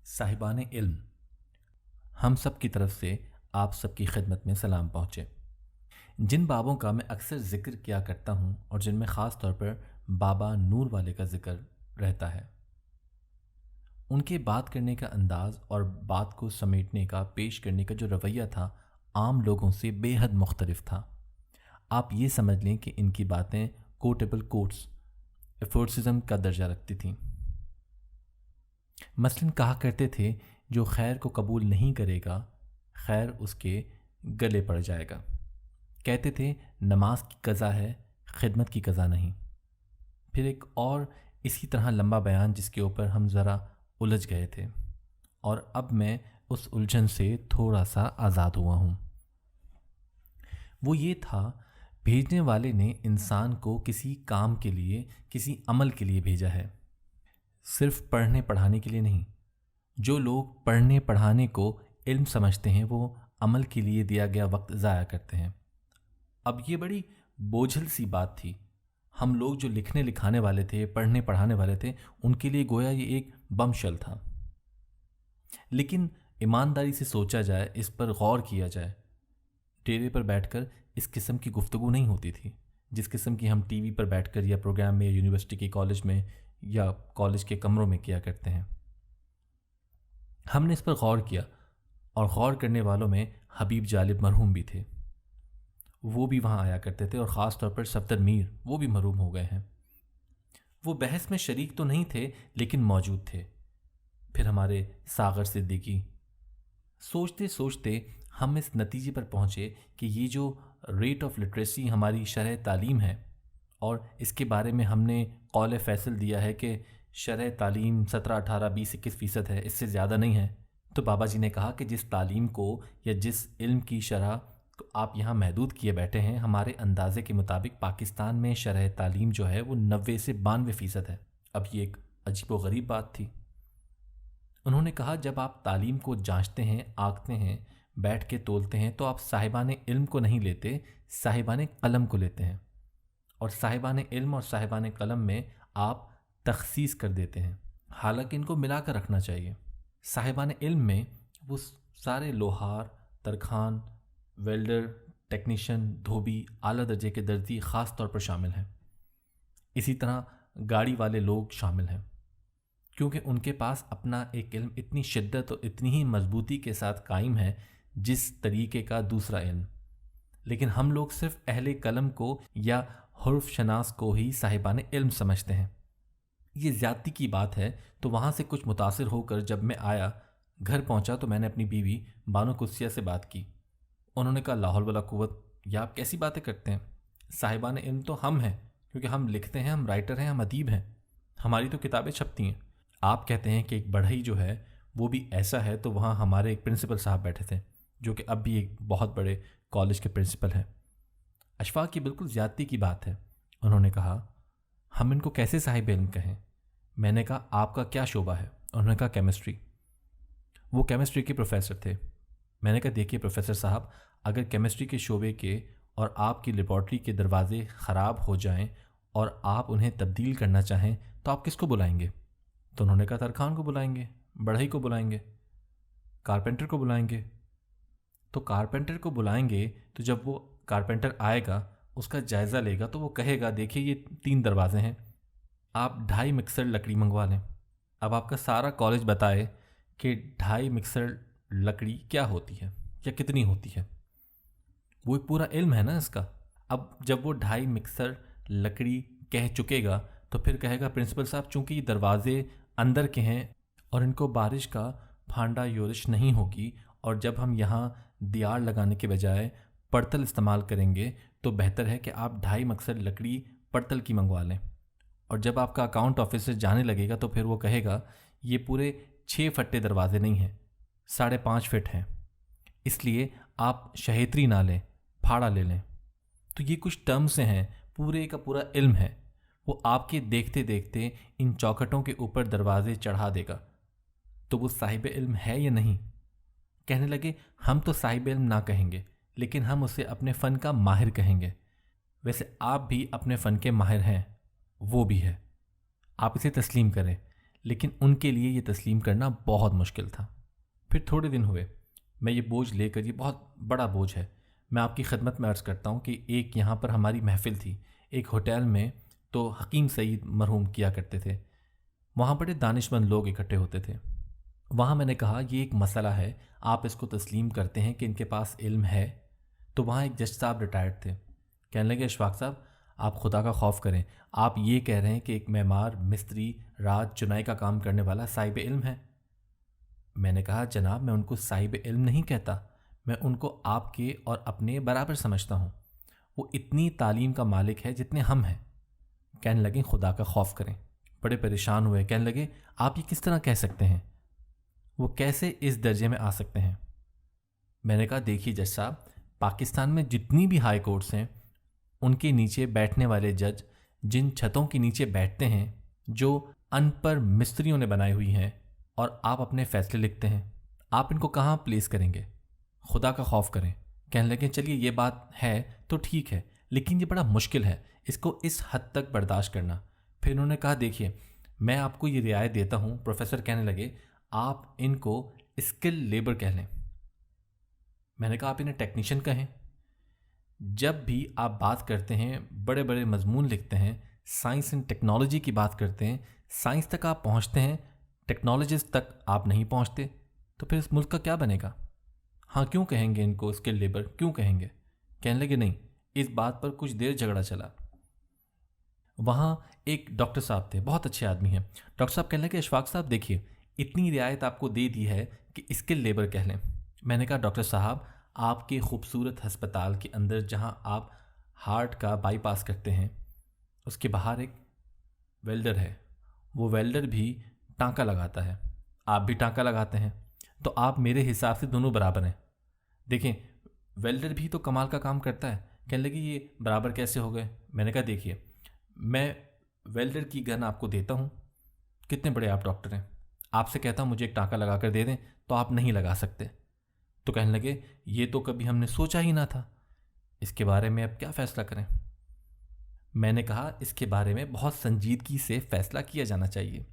साहिबान इल्म, हम सब की तरफ से आप सबकी खिदमत में सलाम पहुँचे। जिन बाबों का मैं अक्सर ज़िक्र किया करता हूँ और जिनमें ख़ास तौर पर बाबा नूर वाले का ज़िक्र रहता है, उनके बात करने का अंदाज़ और बात को समेटने का, पेश करने का जो रवैया था, आम लोगों से बेहद मुख्तलिफ था। आप ये समझ लें कि इनकी बातें कोटेबल कोट्स, एफोर्सिज्म का दर्जा रखती थीं। मसलन कहा करते थे, जो खैर को कबूल नहीं करेगा, खैर उसके गले पड़ जाएगा। कहते थे, नमाज की कज़ा है, खिदमत की कज़ा नहीं। फिर एक और इसी तरह लंबा बयान जिसके ऊपर हम ज़रा उलझ गए थे और अब मैं उस उलझन से थोड़ा सा आज़ाद हुआ हूँ। वो ये था, भेजने वाले ने इंसान को किसी काम के लिए, किसी अमल के लिए भेजा है, सिर्फ पढ़ने पढ़ाने के लिए नहीं। जो लोग पढ़ने पढ़ाने को इल्म समझते हैं, वो अमल के लिए दिया गया वक्त ज़ाया करते हैं। अब ये बड़ी बोझल सी बात थी। हम लोग जो लिखने लिखाने वाले थे, पढ़ने पढ़ाने वाले थे, उनके लिए गोया ये एक बमशल था। लेकिन ईमानदारी से सोचा जाए, इस पर गौर किया जाए, डेरे पर बैठकर इस किस्म की गुफ्तगू नहीं होती थी जिस किस्म की हम टीवी पर बैठकर या प्रोग्राम में, यूनिवर्सिटी के कॉलेज में या कॉलेज के कमरों में किया करते हैं। हमने इस पर गौर किया और गौर करने वालों में हबीब जालिब मरहूम भी थे। वो भी वहाँ आया करते थे और ख़ास तौर पर सफदर मीर, वो भी मरहूम हो गए हैं। वो बहस में शरीक तो नहीं थे लेकिन मौजूद थे। फिर हमारे सागर सिद्दीकी। सोचते सोचते हम इस नतीजे पर पहुँचे कि ये जो रेट ऑफ लिटरेसी हमारी शरह तालीम है, और इसके बारे में हमने कौल फैसल दिया है कि शरह तालीम 17, 18, 20, 21% है, इससे ज़्यादा नहीं है। तो बाबा जी ने कहा कि जिस तालीम को या जिस इल्म की शरह को आप यहाँ महदूद किए बैठे हैं, हमारे अंदाजे के मुताबिक पाकिस्तान में शरह तालीम जो है वो 90 से 92% है। अब ये एक अजीब व गरीब बात थी। उन्होंने कहा, जब आप तालीम को जांचते हैं, आंकते हैं, बैठ के तोलते हैं, तो आप साहिबान इल्म को नहीं लेते, साहिबान कलम को लेते हैं। और साहिबान इल्म और साहिबान कलम में आप तखसीस कर देते हैं, हालांकि इनको मिलाकर रखना चाहिए। साहिबान इल्म में वो सारे लोहार, तरखान, वेल्डर, टेक्नीशियन, धोबी, आला दर्जे के दर्जी ख़ास तौर पर शामिल हैं। इसी तरह गाड़ी वाले लोग शामिल हैं, क्योंकि उनके पास अपना एक इल्म इतनी शिद्दत और इतनी ही मजबूती के साथ कायम है जिस तरीके का दूसरा इल्म। लेकिन हम लोग सिर्फ अहले कलम को या हुर्फ शनास को ही साहिबान इल्म समझते हैं। ये ज़्यादती की बात है। तो वहाँ से कुछ मुतासिर होकर जब मैं आया, घर पहुँचा, तो मैंने अपनी बीवी बानो कुस्सिया से बात की। उन्होंने कहा, लाहौल वाला कुव्वत, या आप कैसी बातें करते हैं? साहिबान इल्म तो हम हैं, क्योंकि हम लिखते हैं, हम राइटर हैं, हम अदीब हैं, हमारी तो किताबें छपती हैं। आप कहते हैं कि एक बढ़ई जो है वो भी ऐसा है, तो वहाँ हमारे एक प्रिंसिपल साहब बैठे थे जो कि अब भी एक बहुत बड़े कॉलेज के प्रिंसिपल हैं। अशफाक की बिल्कुल ज़्यादती की बात है। उन्होंने कहा, हम इनको कैसे साहिब इल्म कहें? मैंने कहा, आपका क्या शोबा है? उन्होंने कहा, केमिस्ट्री। वो केमिस्ट्री के प्रोफेसर थे। मैंने कहा, देखिए प्रोफेसर साहब, अगर केमिस्ट्री के शोबे के और आपकी लेबॉर्ट्री के दरवाजे ख़राब हो जाएं और आप उन्हें तब्दील करना चाहें, तो आप किसको बुलाएंगे? तो उन्होंने कहा, तरखान को बुलाएंगे, बढ़ई को बुलाएंगे, कारपेंटर को बुलाएंगे। तो कारपेंटर को बुलाएंगे तो जब वो कारपेंटर आएगा, उसका जायज़ा लेगा, तो वो कहेगा, देखिए ये 3 दरवाजे हैं, आप 2.5 मिक्सर लकड़ी मंगवा लें। अब आपका सारा कॉलेज बताए कि 2.5 मिक्सर लकड़ी क्या होती है या कितनी होती है। वो एक पूरा इल्म है ना इसका। अब जब वो 2.5 मिक्सर लकड़ी कह चुकेगा, तो फिर कहेगा, प्रिंसिपल साहब, चूँकि ये दरवाजे अंदर के हैं और इनको बारिश का फांडा योरिश नहीं होगी, और जब हम यहाँ दियार लगाने के बजाय पड़तल इस्तेमाल करेंगे, तो बेहतर है कि आप 2.5 मिक्सर लकड़ी पड़तल की मंगवा लें। और जब आपका अकाउंट ऑफिसर जाने लगेगा, तो फिर वो कहेगा, ये पूरे 6 फट्टे दरवाजे नहीं हैं, 5.5 फिट हैं, इसलिए आप शहेत्री ना लें, फाड़ा ले लें। तो ये कुछ टर्म्स हैं, पूरे का पूरा इल्म है। वो आपके देखते देखते इन चौखटों के ऊपर दरवाजे चढ़ा देगा। तो वो साहिब इल्म है या नहीं? कहने लगे, हम तो साहिब इल्म ना कहेंगे, लेकिन हम उसे अपने फ़न का माहिर कहेंगे। वैसे आप भी अपने फ़न के माहिर हैं, वो भी है, आप इसे तस्लीम करें, लेकिन उनके लिए ये तस्लीम करना बहुत मुश्किल था। फिर थोड़े दिन हुए, मैं ये बोझ लेकर, ये बहुत बड़ा बोझ है, मैं आपकी खिदमत में अर्ज़ करता हूँ कि एक यहाँ पर हमारी महफ़िल थी एक होटल में, तो हकीम सईद मरहूम किया करते थे। वहाँ बड़े दानिशमंद लोग इकट्ठे होते थे। वहाँ मैंने कहा ये एक मसला है, आप इसको तस्लीम करते हैं कि इनके पास इल्म है? तो वहाँ एक जज साहब रिटायर्ड थे। कहने लगे अशफाक साहब, आप खुदा का खौफ करें, आप ये कह रहे हैं कि एक मेमार, मिस्त्री, राज चुनाई का काम करने वाला साहिब इल्म है? मैंने कहा जनाब, मैं उनको साहिब इल्म नहीं कहता, मैं उनको आपके और अपने बराबर समझता हूँ। वो इतनी तालीम का मालिक है जितने हम हैं। कहने लगे खुदा का खौफ करें। बड़े परेशान हुए, कहने लगे आप ये किस तरह कह सकते हैं, वो कैसे इस दर्जे में आ सकते हैं? मैंने कहा देखिए जज साहब, पाकिस्तान में जितनी भी हाई कोर्ट्स हैं उनके नीचे बैठने वाले जज जिन छतों के नीचे बैठते हैं जो अनपढ़ मिस्त्रियों ने बनाई हुई हैं, और आप अपने फैसले लिखते हैं, आप इनको कहाँ प्लेस करेंगे? खुदा का खौफ करें। कहने लगे चलिए ये बात है तो ठीक है, लेकिन ये बड़ा मुश्किल है इसको इस हद तक बर्दाश्त करना। फिर उन्होंने कहा देखिए मैं आपको ये रियायत देता हूँ। प्रोफेसर कहने लगे आप इनको स्किल लेबर कह लें। मैंने कहा आप इन्हें टेक्नीशियन कहें। जब भी आप बात करते हैं, बड़े बड़े मजमून लिखते हैं, साइंस एंड टेक्नोलॉजी की बात करते हैं, साइंस तक आप पहुंचते हैं, टेक्नोलॉजिस्ट तक आप नहीं पहुंचते, तो फिर इस मुल्क का क्या बनेगा? हाँ क्यों कहेंगे इनको स्किल लेबर, क्यों कहेंगे? कहने लगे नहीं। इस बात पर कुछ देर झगड़ा चला। वहाँ एक डॉक्टर साहब थे, बहुत अच्छे आदमी हैं। डॉक्टर साहब कहने लगे अशफाक साहब देखिए इतनी रियायत आपको दे दी है कि स्किल लेबर कह लें। मैंने कहा डॉक्टर साहब, आपके खूबसूरत हस्पताल के अंदर जहाँ आप हार्ट का बाईपास करते हैं, उसके बाहर एक वेल्डर है, वो वेल्डर भी टाँका लगाता है, आप भी टाँका लगाते हैं, तो आप मेरे हिसाब से दोनों बराबर हैं। देखें वेल्डर भी तो कमाल का काम करता है। कहने लगी ये बराबर कैसे हो गए? मैंने कहा देखिए मैं वेल्डर की गन आपको देता हूँ, कितने बड़े आप डॉक्टर हैं, आपसे कहता हूँ मुझे एक टाँका लगा कर दे दें, तो आप नहीं लगा सकते। तो कहने लगे ये तो कभी हमने सोचा ही ना था, इसके बारे में अब क्या फ़ैसला करें? मैंने कहा इसके बारे में बहुत संजीदगी से फ़ैसला किया जाना चाहिए।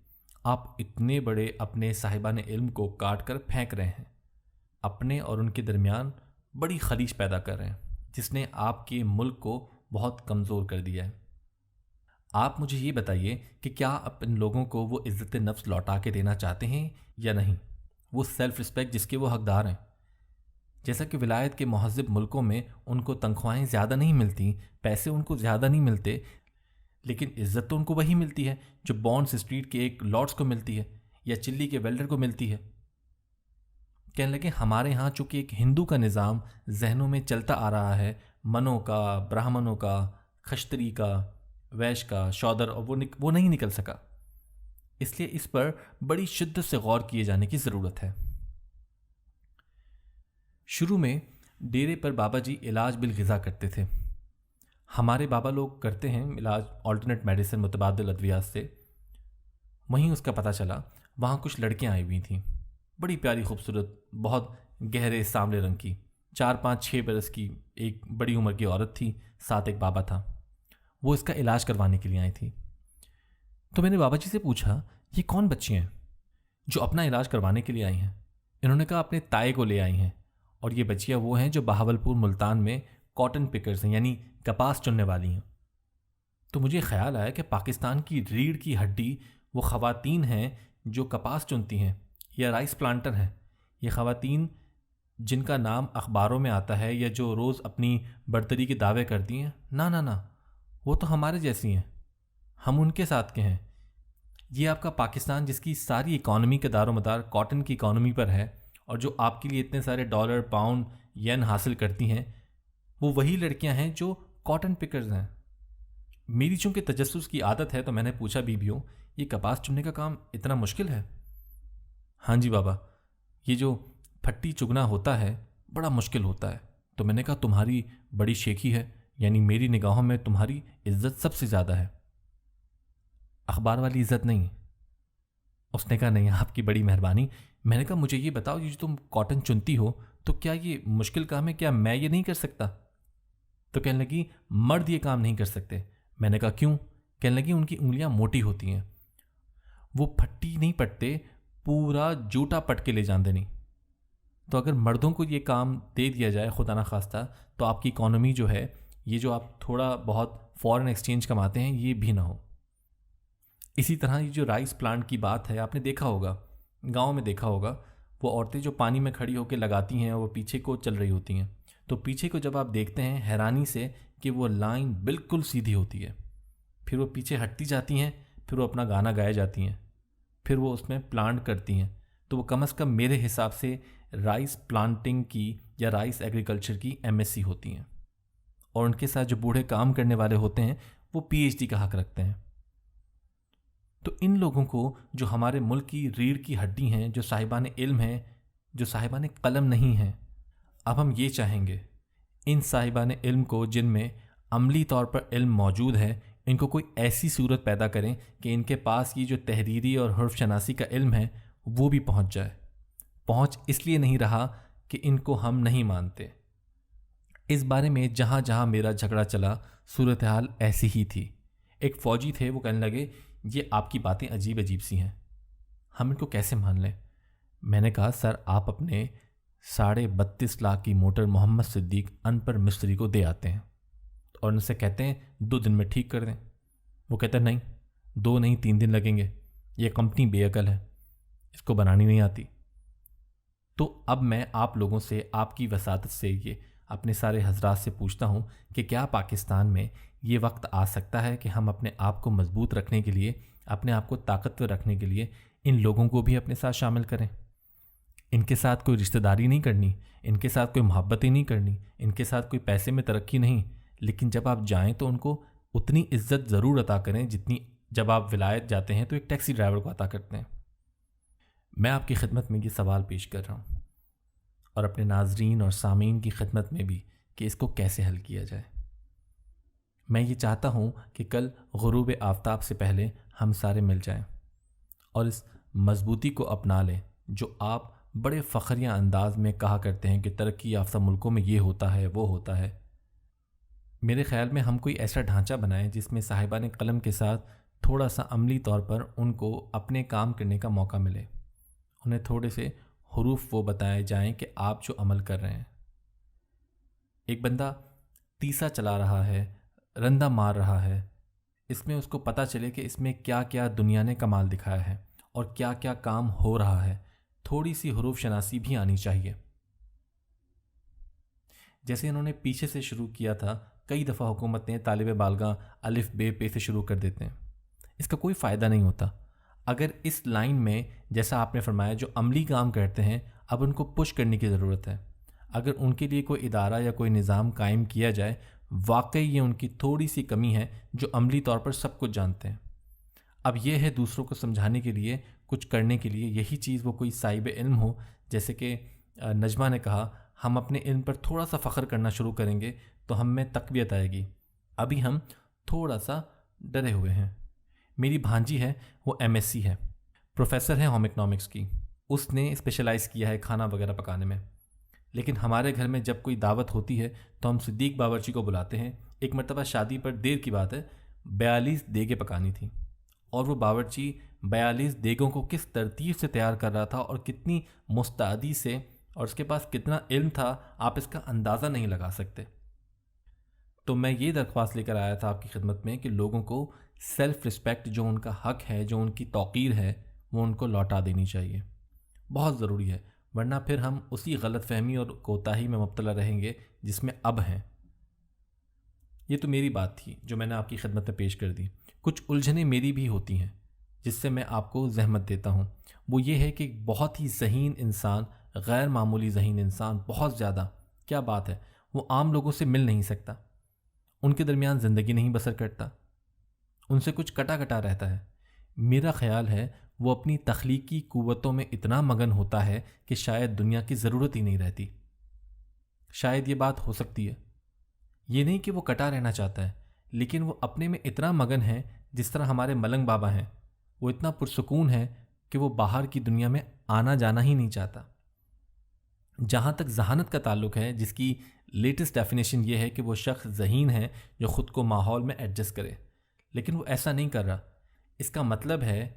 आप इतने बड़े अपने साहिबान इल्म को काट कर फेंक रहे हैं, अपने और उनके दरमियान बड़ी खलीज पैदा कर रहे हैं, जिसने आपके मुल्क को बहुत कमज़ोर कर दिया है। आप मुझे ये बताइए कि क्या आप इन लोगों को वो इज़्ज़त नफ्स लौटा के देना चाहते हैं या नहीं, वो सेल्फ़ रिस्पेक्ट जिसके वो हकदार हैं। जैसा कि विलायत के महज़्ज़ब मुल्कों में उनको तनख्वाहें ज़्यादा नहीं मिलती, पैसे उनको ज़्यादा नहीं मिलते, लेकिन इज़्ज़त तो उनको वही मिलती है जो बॉन्ड्स स्ट्रीट के एक लॉर्ड्स को मिलती है या चिल्ली के वेल्डर को मिलती है। कहने लगे हमारे यहाँ चूँकि एक हिंदू का निज़ाम जहनों में चलता आ रहा है, मनों का, ब्राह्मणों का, खश्तरी का, वैश्य का, शौदर, और वो नहीं निकल सका, इसलिए इस पर बड़ी शिद्दत से गौर किए जाने की ज़रूरत है। शुरू में डेरे पर बाबा जी इलाज बिल ग़िज़ा करते थे। हमारे बाबा लोग करते हैं इलाज ऑल्टरनेट मेडिसिन, मुतबादिल अद्वियात से। वहीं उसका पता चला वहाँ कुछ लड़कियाँ आई हुई थीं, बड़ी प्यारी खूबसूरत, बहुत गहरे सांवले रंग की, 4-5-6 बरस की एक बड़ी उम्र की औरत थी, साथ एक बाबा था। वो इसका इलाज करवाने के लिए आई थी। तो मैंने बाबा जी से पूछा ये कौन बच्ची हैं जो अपना इलाज करवाने के लिए आई हैं? इन्होंने कहा अपने ताए को ले आई हैं, और ये बच्चियाँ वो हैं जो बहावलपुर मुल्तान में कॉटन पिकर्स हैं, यानी कपास चुनने वाली हैं। तो मुझे ख्याल आया कि पाकिस्तान की रीढ़ की हड्डी वो ख़वातीन हैं जो कपास चुनती हैं, या राइस प्लांटर हैं। ये ख़वातीन जिनका नाम अखबारों में आता है या जो रोज़ अपनी बर्तरी के दावे करती हैं, ना ना ना, वो तो हमारे जैसी हैं, हम उनके साथ के हैं। ये आपका पाकिस्तान जिसकी सारी इकॉनमी का दारोमदार कॉटन की इकॉनमी पर है, और जो आपके लिए इतने सारे डॉलर, पाउंड, येन हासिल करती हैं, वो वही लड़कियां हैं जो कॉटन पिकर्स हैं। मेरी चूँकि तजस्सुस की आदत है तो मैंने पूछा बीबियों ये कपास चुनने का काम इतना मुश्किल है? हाँ जी बाबा, ये जो फट्टी चुगना होता है बड़ा मुश्किल होता है। तो मैंने कहा तुम्हारी बड़ी शेखी है, यानी मेरी निगाहों में तुम्हारी इज्जत सबसे ज़्यादा है, अखबार वाली इज्जत नहीं। उसने कहा नहीं, आपकी बड़ी मेहरबानी। मैंने कहा मुझे ये बताओ, ये जो तुम कॉटन चुनती हो तो क्या ये मुश्किल काम है, क्या मैं ये नहीं कर सकता? तो कहने लगी मर्द ये काम नहीं कर सकते। मैंने कहा क्यों? कहने लगी उनकी उंगलियां मोटी होती हैं, وہ پھٹی نہیں پٹتے، پورا جوٹا پٹ کے لے جاندے نہیں. تو اگر مردوں کو یہ کام دے دیا جائے خدا نخواستہ، تو آپ کی اکانومی جو ہے، یہ جو آپ تھوڑا بہت فورن ایکسچینج کماتے ہیں، یہ بھی نہ ہو. اسی طرح یہ جو رائس پلانٹ کی بات ہے، آپ نے دیکھا ہوگا، گاؤں میں دیکھا ہوگا، وہ عورتیں جو پانی میں کھڑی ہو کے لگاتی ہیں، وہ پیچھے کو چل رہی ہوتی ہیں. تو پیچھے کو جب آپ دیکھتے ہیں حیرانی سے کہ وہ لائن بالکل سیدھی ہوتی ہے، پھر وہ پیچھے ہٹتی جاتی ہیں، پھر وہ اپنا گانا گائے جاتی ہیں، پھر وہ اس میں پلانٹ کرتی ہیں. تو وہ کم از کم میرے حساب سے رائس پلانٹنگ کی یا رائس ایگریکلچر کی MSc ہوتی ہیں. اور ان کے ساتھ جو بوڑھے کام کرنے والے ہوتے ہیں وہ PhD کا حق رکھتے ہیں. تو ان لوگوں کو جو ہمارے ملک کی ریڑھ کی ہڈی ہیں، جو صاحبان علم ہیں، جو صاحبان قلم نہیں ہیں، اب ہم یہ چاہیں گے ان صاحبان علم کو جن میں عملی طور پر علم موجود ہے، ان کو کوئی ایسی صورت پیدا کریں کہ ان کے پاس یہ جو تحریری اور حرف شناسی کا علم ہے وہ بھی پہنچ جائے. پہنچ اس لیے نہیں رہا کہ ان کو ہم نہیں مانتے. اس بارے میں جہاں جہاں میرا جھگڑا چلا، صورتحال ایسی ہی تھی. ایک فوجی تھے، وہ کہنے لگے یہ آپ کی باتیں عجیب عجیب سی ہیں، ہم ان کو کیسے مان لیں؟ میں نے کہا سر، آپ اپنے 32.5 لاکھ کی موٹر محمد صدیق ان پر مستری کو دے آتے ہیں اور ان سے کہتے ہیں 2 دن میں ٹھیک کر دیں. وہ کہتے ہیں نہیں، 2 نہیں 3 دن لگیں گے، یہ کمپنی بے عقل ہے، اس کو بنانی نہیں آتی. تو اب میں آپ لوگوں سے، آپ کی وساطت سے، یہ اپنے سارے حضرات سے پوچھتا ہوں کہ کیا پاکستان میں یہ وقت آ سکتا ہے کہ ہم اپنے آپ کو مضبوط رکھنے کے لیے، اپنے آپ کو طاقتور رکھنے کے لیے ان لوگوں کو بھی اپنے ساتھ شامل کریں؟ ان کے ساتھ کوئی رشتہ داری نہیں کرنی، ان کے ساتھ کوئی محبتیں نہیں کرنی، ان کے ساتھ کوئی پیسے میں ترقی نہیں، لیکن جب آپ جائیں تو ان کو اتنی عزت ضرور عطا کریں جتنی جب آپ ولایت جاتے ہیں تو ایک ٹیکسی ڈرائیور کو عطا کرتے ہیں. میں آپ کی خدمت میں یہ سوال پیش کر رہا ہوں، اور اپنے ناظرین اور سامعین کی خدمت میں بھی، کہ اس کو کیسے حل کیا جائے. میں یہ چاہتا ہوں کہ کل غروب آفتاب سے پہلے ہم سارے مل جائیں اور اس مضبوطی کو اپنا لیں جو آپ بڑے فخریہ انداز میں کہا کرتے ہیں کہ ترقی یافتہ ملکوں میں یہ ہوتا ہے، وہ ہوتا ہے. میرے خیال میں ہم کوئی ایسا ڈھانچہ بنائیں جس میں صاحبان قلم کے ساتھ تھوڑا سا عملی طور پر ان کو اپنے کام کرنے کا موقع ملے. انہیں تھوڑے سے حروف وہ بتائے جائیں کہ آپ جو عمل کر رہے ہیں. ایک بندہ تیسا چلا رہا ہے، رندہ مار رہا ہے، اس میں اس کو پتہ چلے کہ اس میں کیا کیا دنیا نے کمال دکھایا ہے اور کیا کیا کام ہو رہا ہے. تھوڑی سی حروف شناسی بھی آنی چاہیے. جیسے انہوں نے پیچھے سے شروع کیا تھا، کئی دفعہ حکومتیں طالب بالغاں الف بے پے سے شروع کر دیتے ہیں. اس کا کوئی فائدہ نہیں ہوتا. اگر اس لائن میں جیسا آپ نے فرمایا جو عملی کام کرتے ہیں، اب ان کو پش کرنے کی ضرورت ہے. اگر ان کے لیے کوئی ادارہ یا کوئی نظام قائم کیا جائے، واقعی یہ ان کی تھوڑی سی کمی ہے جو عملی طور پر سب کچھ جانتے ہیں. اب یہ ہے دوسروں کو سمجھانے کے لیے، کچھ کرنے کے لیے، یہی چیز وہ کوئی صاحب علم ہو. جیسے کہ نجمہ نے کہا، ہم اپنے علم پر تھوڑا سا فخر کرنا شروع کریں گے تو ہم میں تقویت آئے گی. ابھی ہم تھوڑا سا ڈرے ہوئے ہیں. میری بھانجی ہے، وہ MSc ہے، پروفیسر ہے ہوم اکنامکس کی. اس نے اسپیشلائز کیا ہے کھانا وغیرہ پکانے میں. لیکن ہمارے گھر میں جب کوئی دعوت ہوتی ہے تو ہم صدیق باورچی کو بلاتے ہیں. ایک مرتبہ شادی پر، دیر کی بات ہے، 42 دیگیں پکانی تھیں، اور وہ باورچی 42 دیگوں کو کس ترتیب سے تیار کر رہا تھا اور کتنی مستعدی سے، اور اس کے پاس کتنا علم تھا، آپ اس کا اندازہ نہیں لگا سکتے. تو میں یہ درخواست لے کر آیا تھا آپ کی خدمت میں کہ لوگوں کو سیلف رسپیکٹ، جو ان کا حق ہے، جو ان کی توقیر ہے، وہ ان کو لوٹا دینی چاہیے. بہت ضروری ہے، ورنہ پھر ہم اسی غلط فہمی اور کوتاہی میں مبتلا رہیں گے جس میں اب ہیں. یہ تو میری بات تھی جو میں نے آپ کی خدمت میں پیش کر دی. کچھ الجھنیں میری بھی ہوتی ہیں جس سے میں آپ کو زحمت دیتا ہوں. وہ یہ ہے کہ بہت ہی ذہین انسان، غیر معمولی ذہین انسان، بہت زیادہ، کیا بات ہے، وہ عام لوگوں سے مل نہیں سکتا، ان کے درمیان زندگی نہیں بسر کرتا، ان سے کچھ کٹا کٹا رہتا ہے. میرا خیال ہے وہ اپنی تخلیقی قوتوں میں اتنا مگن ہوتا ہے کہ شاید دنیا کی ضرورت ہی نہیں رہتی. شاید یہ بات ہو سکتی ہے. یہ نہیں کہ وہ کٹا رہنا چاہتا ہے، لیکن وہ اپنے میں اتنا مگن ہے، جس طرح ہمارے ملنگ بابا ہیں، وہ اتنا پرسکون ہے کہ وہ باہر کی دنیا میں آنا جانا ہی نہیں چاہتا. جہاں تک ذہانت کا تعلق ہے، جس کی لیٹسٹ ڈیفینیشن یہ ہے کہ وہ شخص ذہین ہے جو خود کو ماحول میں ایڈجسٹ کرے، لیکن وہ ایسا نہیں کر رہا. اس کا مطلب ہے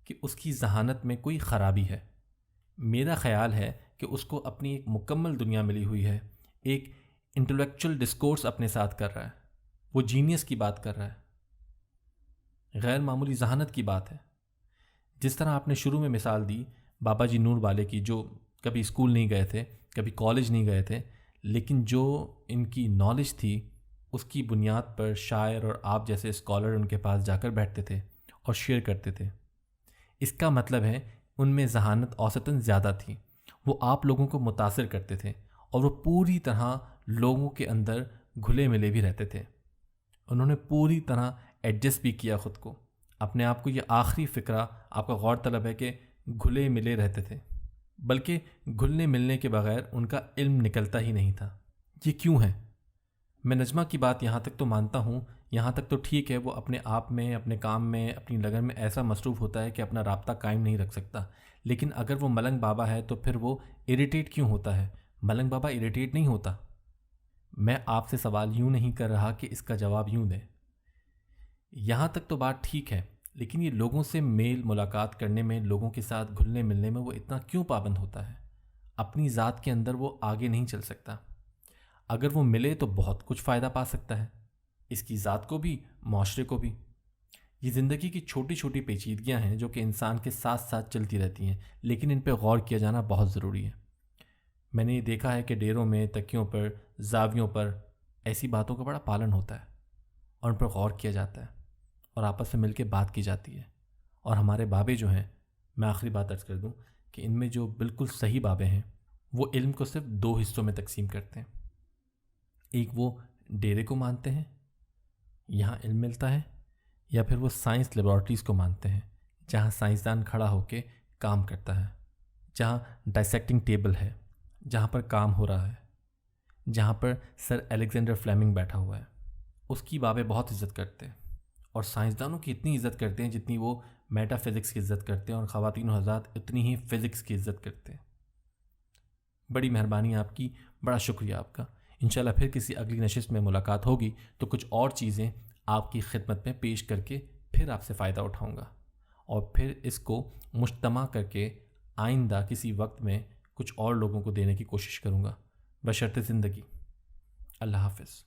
کہ اس کی ذہانت میں کوئی خرابی ہے۔ میرا خیال ہے کہ اس کو اپنی ایک مکمل دنیا ملی ہوئی ہے، ایک انٹلیکچوئل ڈسکورس اپنے ساتھ کر رہا ہے، وہ جینیس کی بات کر رہا ہے، غیر معمولی ذہانت کی بات ہے۔ جس طرح آپ نے شروع میں مثال دی بابا جی نور والے کی، جو کبھی اسکول نہیں گئے تھے، کبھی کالج نہیں گئے تھے، لیکن جو ان کی نالج تھی اس کی بنیاد پر شاعر اور آپ جیسے اسکالر ان کے پاس جا کر بیٹھتے تھے اور شیئر کرتے تھے۔ اس کا مطلب ہے ان میں ذہانت اوسطاً زیادہ تھی، وہ آپ لوگوں کو متاثر کرتے تھے اور وہ پوری طرح لوگوں کے اندر گھلے ملے بھی رہتے تھے۔ انہوں نے پوری طرح ایڈجسٹ بھی کیا خود کو، اپنے آپ کو۔ یہ آخری فقرہ آپ کا غور طلب ہے کہ گھلے ملے رہتے تھے، بلکہ گھلنے ملنے کے بغیر ان کا علم نکلتا ہی نہیں تھا۔ یہ کیوں ہے؟ میں نجمہ کی بات یہاں تک تو مانتا ہوں، یہاں تک تو ٹھیک ہے، وہ اپنے آپ میں، اپنے کام میں، اپنی لگن میں ایسا مصروف ہوتا ہے کہ اپنا رابطہ قائم نہیں رکھ سکتا۔ لیکن اگر وہ ملنگ بابا ہے تو پھر وہ اریٹیٹ کیوں ہوتا ہے؟ ملنگ بابا اریٹیٹ نہیں ہوتا۔ میں آپ سے سوال یوں نہیں کر رہا کہ اس کا جواب یوں دیں۔ یہاں تک تو بات ٹھیک ہے، لیکن یہ لوگوں سے میل ملاقات کرنے میں، لوگوں کے ساتھ گھلنے ملنے میں وہ اتنا کیوں پابند ہوتا ہے؟ اپنی ذات کے اندر وہ آگے نہیں چل سکتا۔ اگر وہ ملے تو بہت کچھ فائدہ پا سکتا ہے، اس کی ذات کو بھی، معاشرے کو بھی۔ یہ زندگی کی چھوٹی چھوٹی پیچیدگیاں ہیں جو کہ انسان کے ساتھ ساتھ چلتی رہتی ہیں، لیکن ان پہ غور کیا جانا بہت ضروری ہے۔ میں نے یہ دیکھا ہے کہ ڈیروں میں، تکیوں پر، زاویوں پر ایسی باتوں کا بڑا پالن ہوتا ہے اور ان پر غور کیا جاتا ہے اور آپس میں مل کے بات کی جاتی ہے۔ اور ہمارے بابے جو ہیں، میں آخری بات عرض کر دوں کہ ان میں جو بالکل صحیح بابے ہیں وہ علم کو صرف 2 حصوں میں تقسیم کرتے ہیں۔ ایک وہ ڈیرے کو مانتے ہیں، یہاں علم ملتا ہے، یا پھر وہ سائنس لیبارٹریز کو مانتے ہیں جہاں سائنسدان کھڑا ہو کے کام کرتا ہے، جہاں ڈائسیکٹنگ ٹیبل ہے، جہاں پر کام ہو رہا ہے، جہاں پر سر الیگزینڈر فلیمنگ بیٹھا ہوا ہے۔ اس کی بابے بہت عزت کرتے ہیں، اور سائنسدانوں کی اتنی عزت کرتے ہیں جتنی وہ میٹا فزکس کی عزت کرتے ہیں، اور خواتین و حضرات اتنی ہی فزکس کی عزت کرتے ہیں۔ بڑی مہربانی آپ کی، بڑا شکریہ آپ کا۔ انشاءاللہ پھر کسی اگلی نشست میں ملاقات ہوگی تو کچھ اور چیزیں آپ کی خدمت میں پیش کر کے پھر آپ سے فائدہ اٹھاؤں گا، اور پھر اس کو مجتمع کر کے آئندہ کسی وقت میں کچھ اور لوگوں کو دینے کی کوشش کروں گا، بشرط زندگی۔ اللہ حافظ۔